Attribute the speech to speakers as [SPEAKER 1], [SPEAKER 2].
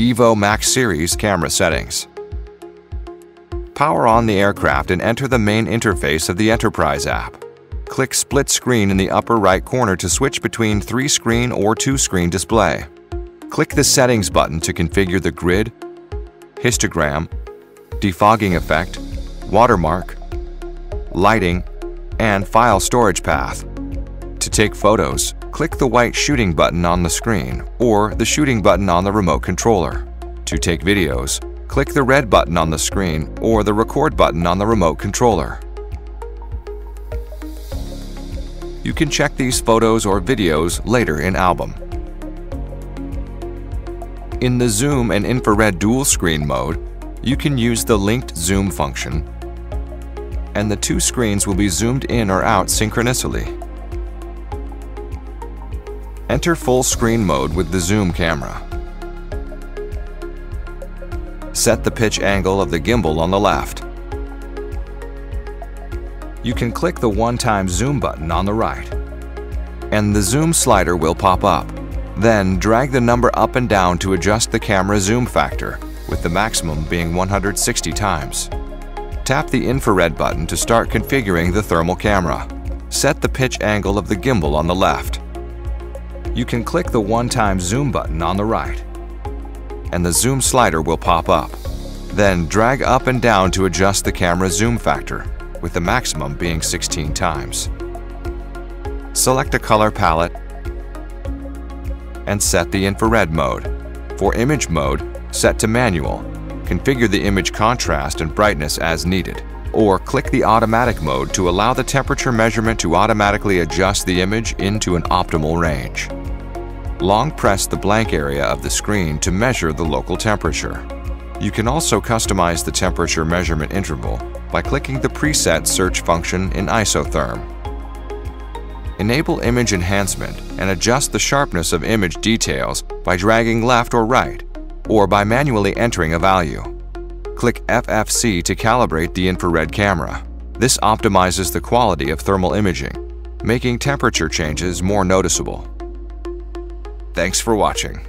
[SPEAKER 1] EVO Max Series camera settings. Power on the aircraft and enter the main interface of the Enterprise app. Click Split Screen in the upper right corner to switch between 3-screen or 2-screen display. Click the Settings button to configure the grid, histogram, defogging effect, watermark, lighting, and file storage path. To take photos, click the white shooting button on the screen or the shooting button on the remote controller. To take videos, click the red button on the screen or the record button on the remote controller. You can check these photos or videos later in album. In the zoom and infrared dual screen mode, you can use the linked zoom function, and the two screens will be zoomed in or out synchronously. Enter full screen mode with the zoom camera. Set the pitch angle of the gimbal on the left. You can click the one-time zoom button on the right, and the zoom slider will pop up. Then drag the number up and down to adjust the camera zoom factor, with the maximum being 160 times. Tap the infrared button to start configuring the thermal camera. Set the pitch angle of the gimbal on the left. You can click the one-time zoom button on the right, and the zoom slider will pop up. Then drag up and down to adjust the camera zoom factor, with the maximum being 16 times. Select a color palette and set the infrared mode. For image mode, set to manual. Configure the image contrast and brightness as needed, or click the automatic mode to allow the temperature measurement to automatically adjust the image into an optimal range. Long press the blank area of the screen to measure the local temperature. You can also customize the temperature measurement interval by clicking the preset search function in isotherm. Enable image enhancement and adjust the sharpness of image details by dragging left or right, or by manually entering a value. Click FFC to calibrate the infrared camera. This optimizes the quality of thermal imaging, making temperature changes more noticeable. Thanks for watching.